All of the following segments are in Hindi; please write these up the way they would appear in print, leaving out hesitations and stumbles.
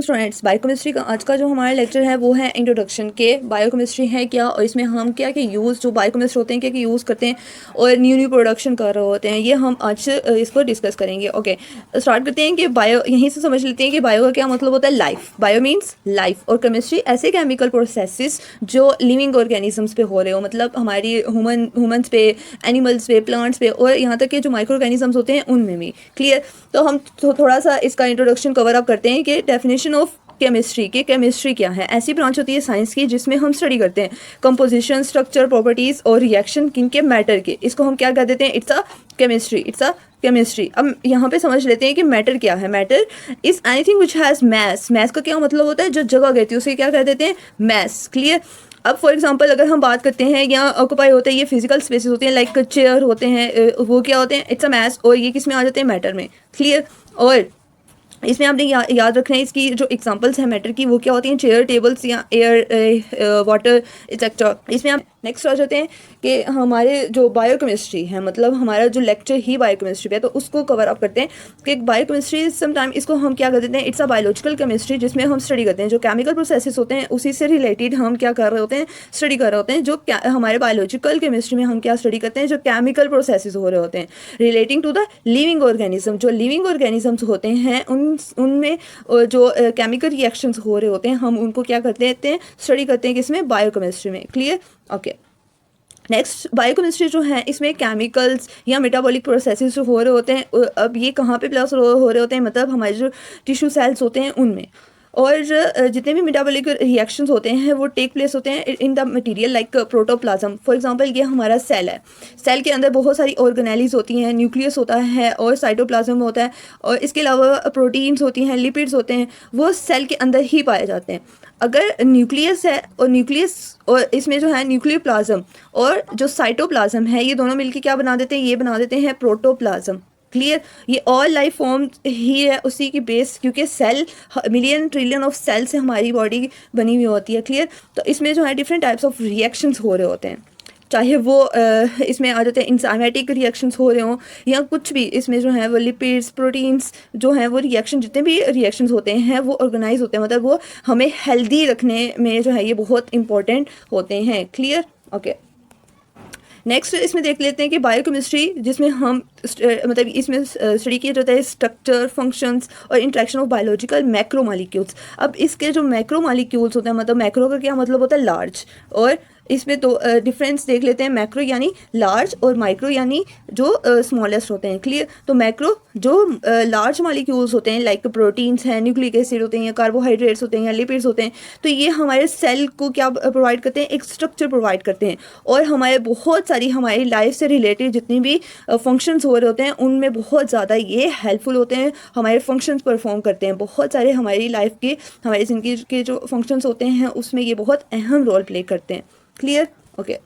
स्टूडेंट्स, बायोकेमिस्ट्री का आज का जो हमारा लेक्चर है वो है इंट्रोडक्शन के बायोकेमिस्ट्री है क्या, और इसमें हम क्या क्या यूज़ जो बायोकेमिस्ट होते हैं क्या क्या यूज़ करते हैं और न्यू प्रोडक्शन कर रहे होते हैं, ये हम आज इसको डिस्कस करेंगे। ओके, स्टार्ट करते हैं कि बायो यहीं से समझ लेते हैं कि बायो का क्या मतलब होता है। लाइफ, बायो मीन्स लाइफ, और केमिस्ट्री ऐसे केमिकल प्रोसेसेस जो लिविंग ऑर्गेनिजम्स पे हो रहे हो, मतलब हमारी ह्यूमंस पे, एनिमल्स पे, प्लांट्स पे, और यहाँ तक कि जो माइक्रो ऑर्गेनिजम्स होते हैं उनमें भी। क्लियर। तो हम थोड़ा सा इसका इंट्रोडक्शन कवर अप करते हैं कि डेफिनेशन ऑफ केमिस्ट्री के केमिस्ट्री क्या है। ऐसी ब्रांच होती है साइंस की जिसमें हम स्टडी करते हैं कंपोजिशन, स्ट्रक्चर, प्रॉपर्टीज और रिएक्शन किनके, मैटर के। इसको हम क्या कह देते हैं, it's a chemistry, it's a chemistry. अब यहाँ पे समझ लेते हैं कि मैटर क्या है। Matter is anything which has mass. Mass का क्या मतलब होता है, जो जगह कहती है उसे क्या कह देते हैं, मैस। क्लियर। अब फॉर एग्जांपल अगर हम बात करते हैं या ऑक्यूपाई होते हैं, ये फिजिकल स्पेसेस होते हैं, लाइक चेयर होते हैं, वो क्या होते हैं, इट्स अ मैस, और ये किस में आ जाते हैं, मैटर में। क्लियर। और इसमें आपने याद रखना है इसकी जो एग्जांपल्स हैं मैटर की वो क्या होती हैं, चेयर, टेबल्स या एयर, वाटर एक्सेट्रा। इसमें आप नेक्स्ट आ जाते हैं कि हमारे जो बायोकेमिस्ट्री है, मतलब हमारा जो लेक्चर ही बायोकेमिस्ट्री पे है, तो उसको कवर अप करते हैं कि बायोकेमिस्ट्री समटाइम इसको हम क्या कर देते हैं, इट्स अ बायोलॉजिकल केमिस्ट्री, जिसमें हम स्टडी करते हैं जो केमिकल प्रोसेसेस होते हैं, उसी से रिलेटेड हम क्या कर रहे होते हैं, स्टडी कर रहे होते हैं। जो हमारे बायोलॉजिकल केमिस्ट्री में हम क्या स्टडी करते हैं, जो केमिकल प्रोसेसेस हो रहे होते हैं relating to the living organism. जो लिविंग ऑर्गेनिजम्स होते हैं उनमें जो केमिकल रिएक्शंस हो रहे होते हैं, हम उनको क्या करते हैं, स्टडी करते हैं किसमें, बायोकेमिस्ट्री में। क्लियर। ओके, नेक्स्ट बायोकेमिस्ट्री जो है इसमें केमिकल्स या मेटाबॉलिक प्रोसेसेस जो हो रहे होते हैं, अब ये कहाँ पे प्लस हो रहे होते हैं, मतलब हमारे जो टिश्यू सेल्स होते हैं उनमें। और जितने भी मेटाबॉलिक रिएक्शंस होते हैं वो टेक प्लेस होते हैं in the material like protoplasm. For example ये हमारा सेल है, सेल के अंदर बहुत सारी ऑर्गेनेलीज होती हैं, न्यूक्लियस होता है और साइटोप्लाज्म होता है, और इसके अलावा प्रोटीन्स होती हैं, लिपिड्स होते हैं, वो सेल के अंदर ही पाए जाते हैं। अगर न्यूक्लियस है और न्यूक्लियस और इसमें जो है न्यूक्लियर प्लाज्म और जो साइटोप्लाज्म है, ये दोनों मिलकर क्या बना देते हैं, ये बना देते हैं प्रोटोप्लाज्म। क्लियर। ये ऑल लाइफ फॉर्म ही है उसी की बेस, क्योंकि cell million trillion of cell से हमारी बॉडी बनी हुई होती है। क्लियर। तो इसमें जो है डिफरेंट टाइप्स ऑफ रिएक्शंस हो रहे होते हैं, चाहे वो इसमें आ जाते हैं इंजाइमेटिक रिएक्शंस हो रहे हों या कुछ भी, इसमें जो है वो लिपिड्स, प्रोटीन्स जो हैं वो रिएक्शन, जितने भी रिएक्शंस होते हैं वो ऑर्गेनाइज होते हैं, मतलब वो हमें हेल्दी रखने में जो है ये बहुत इंपॉर्टेंट होते हैं। क्लियर। ओके, नेक्स्ट इसमें देख लेते हैं कि बायोकेमिस्ट्री जिसमें हम मतलब इसमें स्टडी किया जाता है स्ट्रक्चर, फंक्शंस और interaction of biological macro molecules. अब इसके जो मैक्रो मॉलिक्यूल्स होते हैं, मतलब मैक्रो का क्या मतलब होता है, लार्ज, और इसमें तो डिफरेंस देख लेते हैं, मैक्रो यानी लार्ज और माइक्रो यानी जो स्मॉलेस्ट होते हैं। क्लियर। तो मैक्रो जो लार्ज मॉलिक्यूल्स होते हैं लाइक प्रोटीन्स हैं, न्यूक्लिक एसिड होते हैं, या कार्बोहाइड्रेट्स होते हैं, या लिपिड्स होते हैं, तो ये हमारे सेल को क्या प्रोवाइड करते हैं, एक स्ट्रक्चर प्रोवाइड करते हैं, और हमारे बहुत सारी हमारी लाइफ से रिलेटेड जितनी भी फंक्शंस हो रहे होते हैं उनमें बहुत ज़्यादा ये हेल्पफुल होते हैं, हमारे फंक्शंस परफॉर्म करते हैं। बहुत सारे हमारी लाइफ के, हमारी ज़िंदगी के जो फंक्शंस होते हैं उसमें ये बहुत अहम रोल प्ले करते हैं। क्लियर। ओके,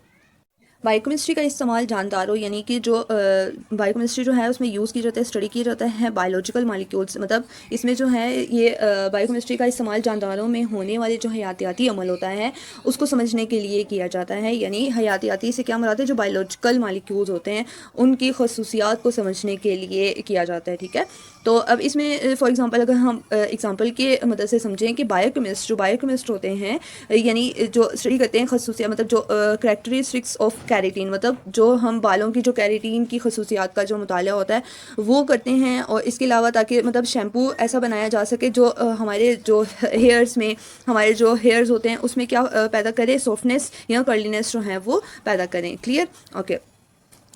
बायोकेमिस्ट्री का इस्तेमाल जानदारों यानी कि जो बायोकेमिस्ट्री जो है उसमें यूज़ किया जाता है, स्टडी किया जाता है बायोलॉजिकल मॉलिक्यूल्स, मतलब इसमें जो है ये बायोकेमिस्ट्री का इस्तेमाल जानदारों में होने वाले जो हयातियाती अमल होता है उसको समझने के लिए किया जाता है। यानी हयातियाती से क्या मुराद है, जो बायोलॉजिकल मॉलिक्यूल्स होते हैं उनकी खसूसियात को समझने के लिए किया जाता है। ठीक है। तो अब इसमें फॉर एग्जांपल अगर हम एग्जांपल के मदद से समझें कि जो बायोकेमिस्ट होते हैं यानी जो स्टडी करते हैं खसूसियात, मतलब जो करैक्टरिस्टिक्स ऑफ कैरेटीन, मतलब जो हम बालों की जो कैरेटीन की खसूसियात का जो मुताला होता है वो करते हैं, और इसके अलावा ताकि मतलब शैम्पू ऐसा बनाया जा सके जो हमारे जो हेयर्स में, हमारे जो हेयर्स होते हैं उसमें क्या पैदा करे, सॉफ्टनेस या कर्लीनेस जो है वो पैदा करें। क्लियर। ओके,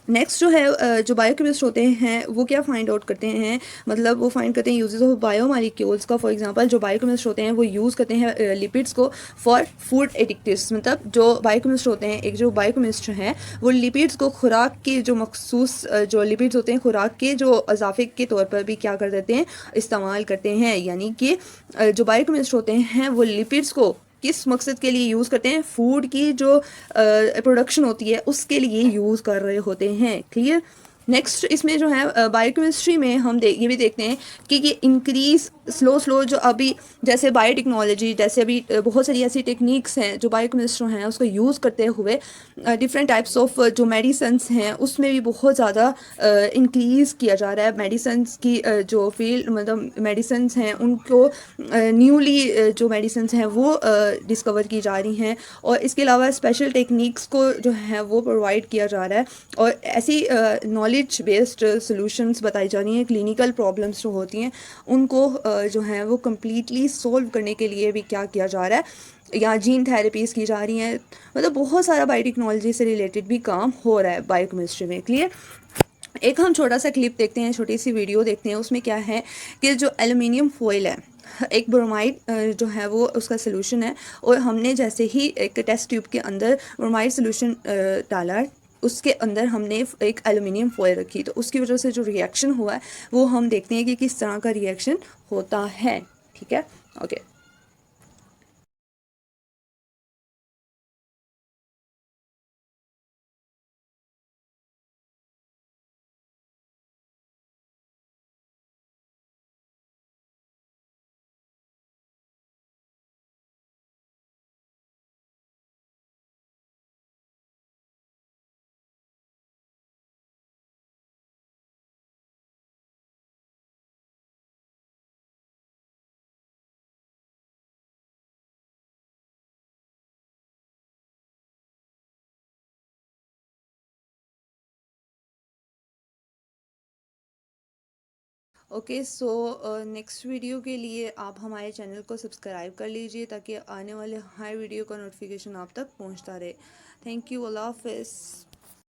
नेक्स्ट जो है जो बायोकेमिस्ट होते हैं वो क्या फाइंड आउट करते हैं, मतलब वो फाइंड करते हैं यूजेस ऑफ बायोमॉलिक्यूल्स का। फॉर एग्जांपल जो बायोकेमिस्ट होते हैं वो यूज़ करते हैं लिपिड्स को फॉर फूड एडिक्टिव्स, मतलब जो बायोकेमिस्ट होते हैं, एक जो बायोकेमिस्ट हैं वो लिपिड्स को खुराक के जो मखसूस जो लिपिड्स होते हैं खुराक के जो इजाफे के तौर पर भी क्या कर देते हैं, इस्तेमाल करते हैं। यानी कि जो बायोकेमिस्ट होते हैं वो लिपिड्स को किस मकसद के लिए यूज़ करते हैं, फूड की जो प्रोडक्शन होती है उसके लिए यूज़ कर रहे होते हैं। क्लियर। नेक्स्ट इसमें जो है बायोकेमिस्ट्री में हम ये भी देखते हैं कि ये इंक्रीज स्लो स्लो जो अभी जैसे बायोटेक्नोलॉजी, जैसे अभी बहुत सारी ऐसी टेक्निक्स हैं जो बायोकेमिस्ट्री हैं उसको यूज़ करते हुए डिफरेंट टाइप्स ऑफ जो मेडिसन्स हैं उसमें भी बहुत ज़्यादा इंक्रीज़ किया जा रहा है। मेडिसन्स की जो फील्ड मतलब मेडिसन्स हैं उनको न्यूली जो मेडिसन्स हैं वो डिस्कवर की जा रही हैं, और इसके अलावा स्पेशल टेक्निक्स को जो है वो प्रोवाइड किया जा रहा है, और ऐसी नॉलेज बेस्ड सॉल्यूशंस बताई जा रही हैं। क्लिनिकल प्रॉब्लम्स जो होती हैं उनको जो है वो कम्प्लीटली सोल्व करने के लिए भी क्या किया जा रहा है, या जीन थेरेपीज़ की जा रही हैं। मतलब बहुत सारा बायोटेक्नोलॉजी से रिलेटेड भी काम हो रहा है बायोकेमिस्ट्री में। क्लियर। एक हम छोटा सा क्लिप देखते हैं, छोटी सी वीडियो देखते हैं। उसमें क्या है कि जो एल्युमिनियम फॉइल है, एक ब्रोमाइड जो है वो उसका सोल्यूशन है, और हमने जैसे ही एक टेस्ट ट्यूब के अंदर ब्रोमाइड सोल्यूशन डाला, उसके अंदर हमने एक एल्युमिनियम फॉइल रखी, तो उसकी वजह से जो रिएक्शन हुआ है वो हम देखते हैं कि किस तरह का रिएक्शन होता है। ठीक है, okay. Okay, so next video के लिए आप हमारे चैनल को सब्सक्राइब कर लीजिए ताकि आने वाले हर वीडियो का नोटिफिकेशन आप तक पहुंचता रहे। थैंक यू, अल्लाह हाफिज़।